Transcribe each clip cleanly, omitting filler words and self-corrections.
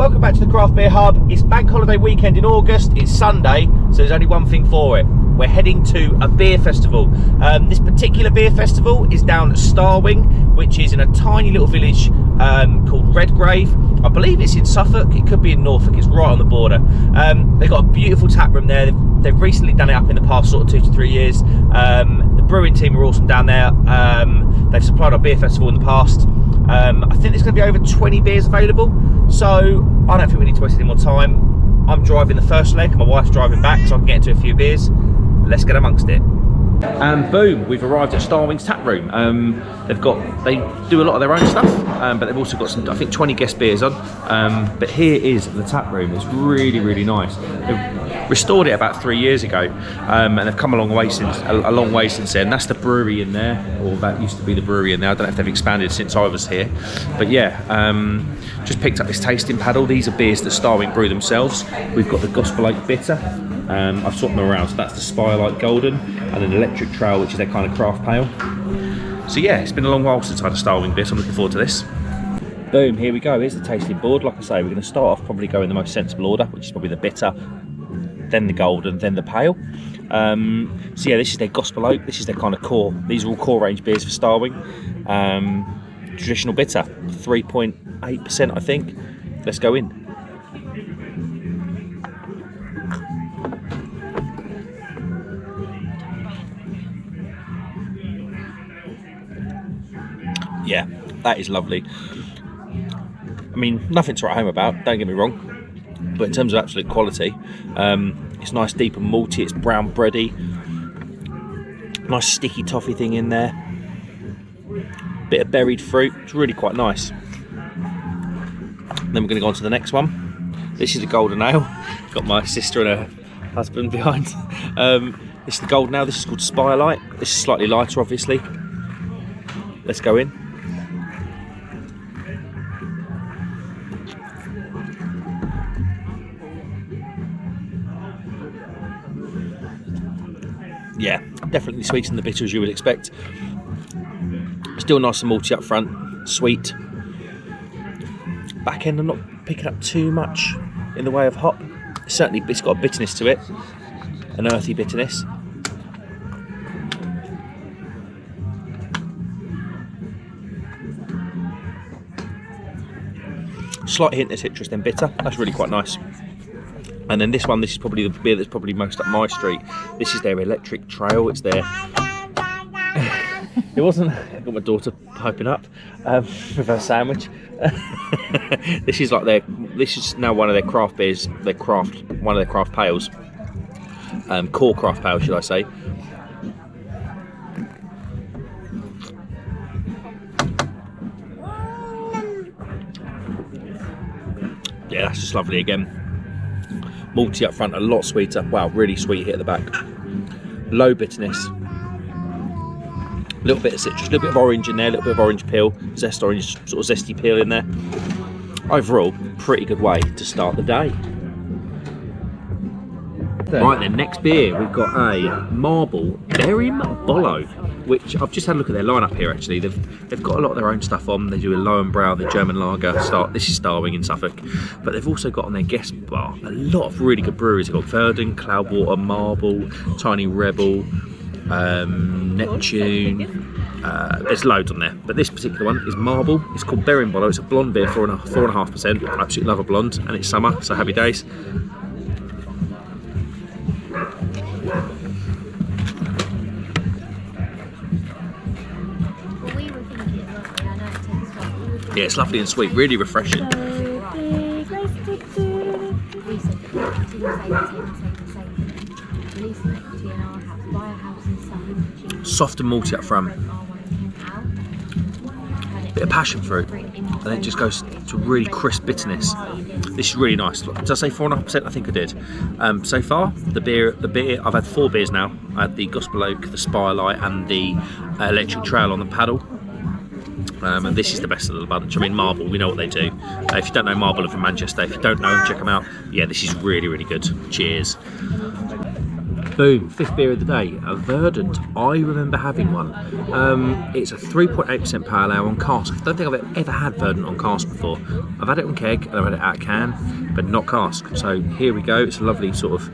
welcome back to the Craft Beer Hub. It's bank holiday weekend in August, it's Sunday, so there's only one thing for it. We're heading to a beer festival. This particular beer festival is down at Starwing, which is in a tiny little village called Redgrave. I believe it's in Suffolk, it could be in Norfolk, it's right on the border. They've got a beautiful tap room there. They've recently done it up in the past sort of 2 to 3 years. The brewing team are awesome down there. They've supplied our beer festival in the past. I think there's going to be over 20 beers available, so I don't think we need to waste any more time. I'm driving the first leg, my wife's driving back, so I can get into a few beers. Let's get amongst it. And boom, we've arrived at Starwing's tap room. They do a lot of their own stuff, but they've also got some, I think, 20 guest beers on. But here is the tap room. It's really, really nice. They've restored it about 3 years ago, and they've come a long way since then. That's the brewery in there, or that used to be the brewery in there. I don't know if they've expanded since I was here, but yeah. Just picked up this tasting paddle. These are beers that Starwing brew themselves. We've got the Gospel Oak Bitter. I've swapped them around, so that's the Spirelight Golden, and then Electric Trail, which is their kind of craft pale. So yeah, it's been a long while since I had a Starwing beer, so I'm looking forward to this. Boom, here we go, here's the tasting board. Like I say, we're going to start off probably going the most sensible order, which is probably the bitter, then the golden, then the pale. So yeah, this is their Gospel Oak, this is their kind of core. These are all core range beers for Starwing. Traditional bitter, 3.8% I think. Let's go in. Yeah, that is lovely. I mean, nothing to write home about, don't get me wrong, but in terms of absolute quality, it's nice, deep and malty, it's brown bready, nice sticky toffee thing in there, bit of berried fruit, it's really quite nice. Then we're going to go on to the next one. This is a golden ale, got my sister and her husband behind. This is the golden ale, this is called Spirelight, this is slightly lighter obviously. Let's go in. Yeah, definitely sweet and the bitter as you would expect. Still nice and malty up front, sweet. Back end I'm not picking up too much in the way of hop. Certainly it's got a bitterness to it, an earthy bitterness. Slight hint of citrus, then bitter. That's really quite nice. And then this one, this is probably the beer that's probably most up my street. This is their Electric Trail. It's their... It wasn't... I've got my daughter piping up with her sandwich. This is like their... This is now one of their craft beers. One of their craft pales. Core craft pale, should I say. Yeah, that's just lovely again. Malty up front, a lot sweeter. Wow, really sweet hit at the back. Low bitterness. A little bit of citrus, a little bit of orange in there, a little bit of orange peel, zest orange, sort of zesty peel in there. Overall, pretty good way to start the day. Right then, next beer, we've got a Marble Berim Bolo, which I've just had a look at their lineup here actually. They've got a lot of their own stuff on. They do a Lowenbrau, the German lager. This is Starwing in Suffolk, but they've also got on their guest bar a lot of really good breweries. They've got Verdun, Cloudwater, Marble, Tiny Rebel, Neptune. There's loads on there, but this particular one is Marble. It's called Berim Bolo. It's a blonde beer, 4.5%. I absolutely love a blonde, and it's summer, so happy days. Yeah, it's lovely and sweet, really refreshing. Soft and malty up front. Bit of passion fruit, and then it just goes to really crisp bitterness. This is really nice. Did I say 4.5%? I think I did. So far, the beer. I've had 4 beers now. I had the Gospel Oak, the Spirelight, and the Electric Trail on the paddle. And this is the best of the bunch. I mean, Marble, we know what they do. If you don't know Marble, are from Manchester. If you don't know them, check them out. Yeah, this is really, really good. Cheers. Boom, 5th beer of the day, a Verdant. I remember having one. It's a 3.8% pale ale on cask. I don't think I've ever had Verdant on cask before. I've had it on keg and I've had it out of can, but not cask. So here we go. It's a lovely sort of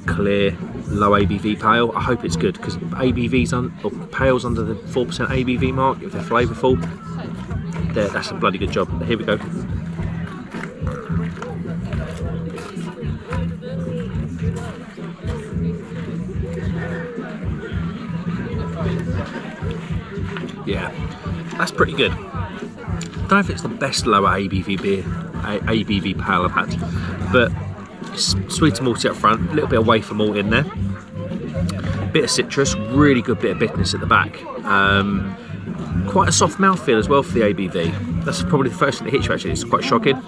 clear, low ABV pale. I hope it's good because ABVs or pales under the 4% ABV mark, if they're flavourful, that's a bloody good job. Here we go. Yeah, that's pretty good. Don't know if it's the best lower ABV beer, ABV pale I've had, but it's sweet and malty up front, a little bit of wafer malt in there, bit of citrus, really good bit of bitterness at the back. Quite a soft mouthfeel as well for the ABV. That's probably the first thing that hits you actually. It's quite shocking.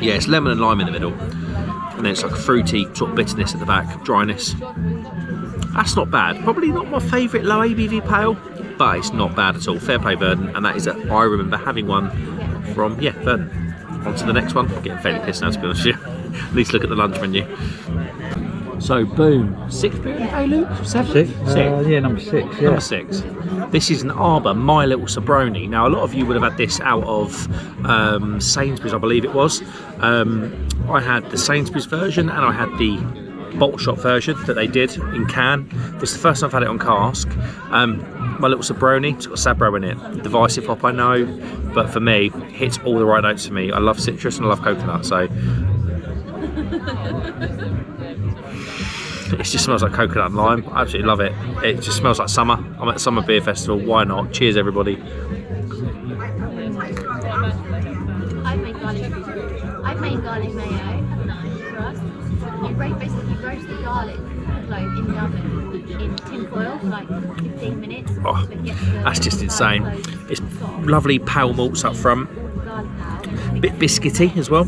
Yeah, it's lemon and lime in the middle, and then it's like a fruity sort of bitterness at the back, dryness. That's not bad. Probably not my favourite low ABV pale, but it's not bad at all. Fair play Verdant, and that is I remember having one from, yeah, Verdant. On to the next one. I'm getting fairly pissed now, to be honest with you. At least look at the lunch menu. So, boom. 6th beer of the day, Luke? 7? 6? 6? Yeah, number 6. Yeah. Number 6. This is an Arbor My Little Sobroni. Now, a lot of you would have had this out of Sainsbury's, I believe it was. I had the Sainsbury's version and I had the bottle shop version that they did in can. This is the first time I've had it on cask. My Little Sobroni, it's got Sabro in it. Divisive hop, I know, but for me, it hits all the right notes for me. I love citrus and I love coconut, so it just smells like coconut and lime. I absolutely love it. It just smells like summer. I'm at Summer Beer Festival, why not? Cheers, everybody. I've made garlic mayo, haven't I, for us? You roast the garlic clove in the oven in tin foil for like 15 minutes. Oh, that's just insane. It's lovely pale malts up front, a bit biscuity as well,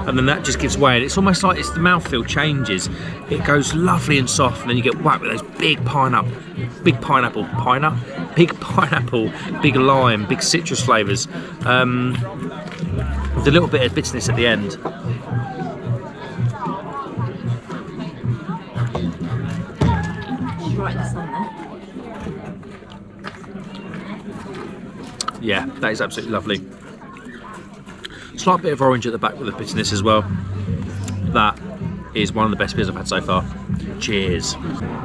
and then that just gives way, and it's almost like the mouthfeel changes. It goes lovely and soft, and then you get whacked with those big pineapple, big lime, big citrus flavours, with a little bit of bitterness at the end. Yeah, that is absolutely lovely. Slight bit of orange at the back with the bitterness as well. That is one of the best beers I've had so far. Cheers.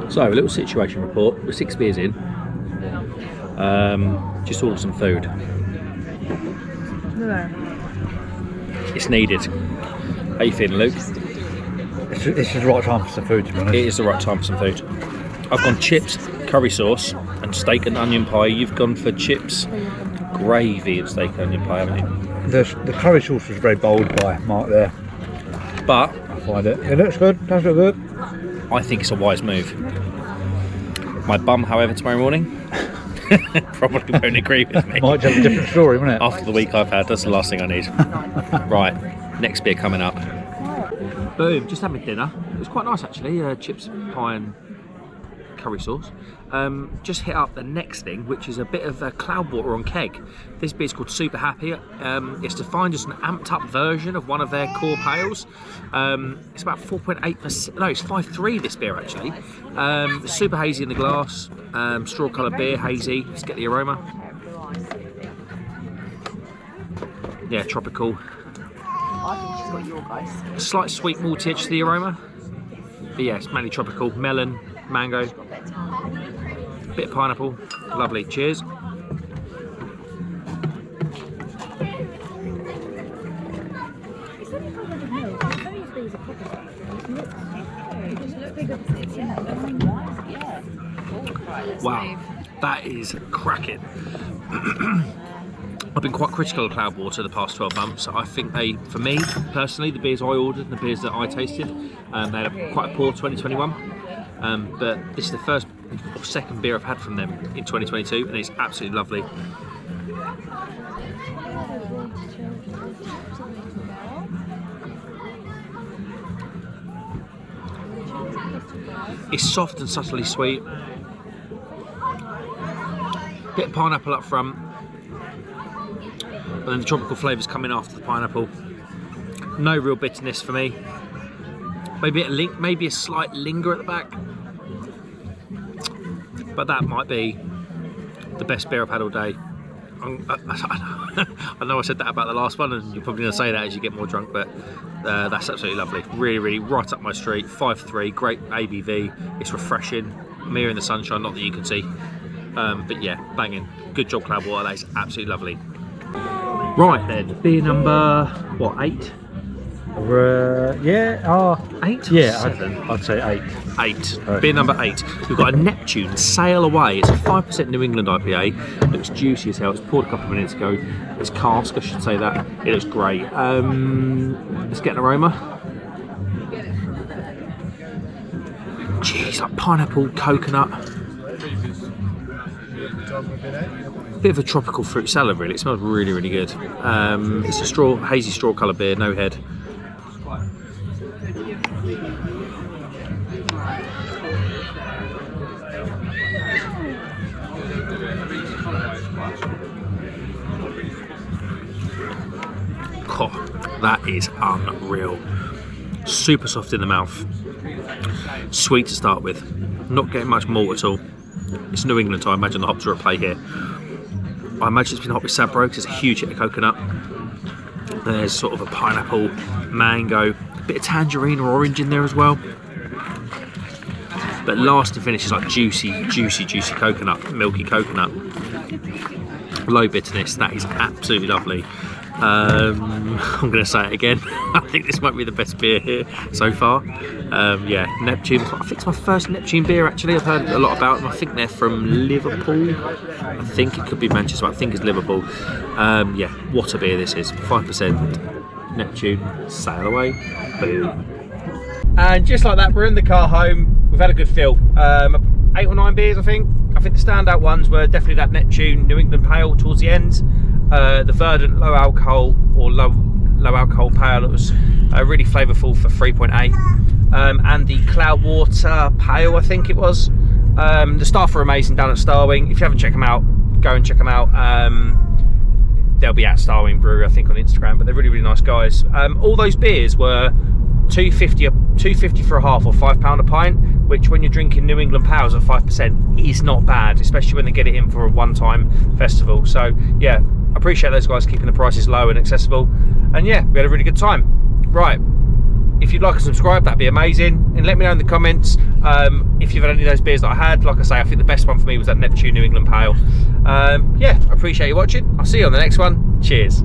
So, a little situation report. We're 6 beers in. Just ordered some food. It's needed. How you feeling, Luke? This is the right time for some food, to be honest. It is the right time for some food. I've gone chips, curry sauce, and steak and onion pie. You've gone for chips, gravy, and steak and onion pie, haven't you? The curry sauce was very bold by Mark there. But I find it. It looks good. Does look good. I think it's a wise move. My bum, however, tomorrow morning probably won't agree with me. Might tell a different story, wouldn't it? After the week I've had, that's the last thing I need. Right, next beer coming up. Boom, just had my dinner. It was quite nice actually, chips, pie and curry sauce. Just hit up the next thing, which is a bit of Cloudwater on keg. This beer's called Super Happy. It's defined as an amped up version of one of their core pales. It's about 4.8%, no, it's 5.3 this beer actually. Super hazy in the glass, straw coloured beer, hazy. Let's get the aroma. Yeah, tropical. I think she's got your guys. Slight sweet malty edge to the aroma. But yeah, it's mainly tropical. Melon, mango, bit of pineapple. Lovely. Cheers. Wow, that is cracking. I've been quite critical of Cloudwater the past 12 months. I think for me personally, the beers I ordered and the beers that I tasted, they had quite a poor 2021. But this is the first or second beer I've had from them in 2022, and it's absolutely lovely. It's soft and subtly sweet. Bit of pineapple up front, and then the tropical flavours come in after the pineapple. No real bitterness for me. Maybe a slight linger at the back, but that might be the best beer I've had all day. I know I said that about the last one, and you're probably going to say that as you get more drunk, but that's absolutely lovely. Really, really right up my street. 5.3, great ABV. It's refreshing. I'm here in the sunshine, not that you can see, but yeah, banging. Good job, Cloudwater. That is absolutely lovely. Right then, beer number what, 8? Yeah, 8? yeah, 7? I'd say 8. 8. Beer number 8. We've got a Neptune Sail Away. It's a 5% New England IPA. It looks juicy as hell. It's poured a couple of minutes ago. It's cask, I should say that. It looks great. Let's get an aroma. Jeez, like pineapple, coconut. Bit of a tropical fruit salad, really. It smells really, really good. It's a hazy straw colour beer, no head. Oh, that is unreal. Super soft in the mouth. Sweet to start with. Not getting much malt at all. It's New England, so I imagine the hops are at play here. I imagine it's been hopped with Sabro because it's a huge hit of coconut. There's sort of a pineapple, mango, a bit of tangerine or orange in there as well. But last and finish is like juicy coconut, milky coconut. Low bitterness. That is absolutely lovely. I'm going to say it again. I think this might be the best beer here so far. Yeah, Neptune. I think it's my first Neptune beer actually. I've heard a lot about them. I think they're from Liverpool. I think it could be Manchester, but I think it's Liverpool. Yeah, what a beer this is. 5% Neptune Sail Away. Boom. And just like that, we're in the car home. We've had a good fill. 8 or 9 beers, I think. I think the standout ones were definitely that Neptune New England Pale towards the end. The Verdant low alcohol or low alcohol pale, it was really flavourful for 3.8, and the Cloudwater Pale, I think it was. The staff are amazing down at Starwing. If you haven't checked them out, go and check them out. They'll be at Starwing Brewery, I think, on Instagram, but they're really, really nice guys. All those beers were $2.50 for a half or £5 a pint, which when you're drinking New England Pales at 5% is not bad, especially when they get it in for a one-time festival. So yeah, I appreciate those guys keeping the prices low and accessible, and yeah, we had a really good time. Right, if you'd like to subscribe, that'd be amazing, and let me know in the comments if you've had any of those beers that I had. Like I say, I think the best one for me was that Neptune New England Pale. Yeah, I appreciate you watching. I'll see you on the next one. Cheers.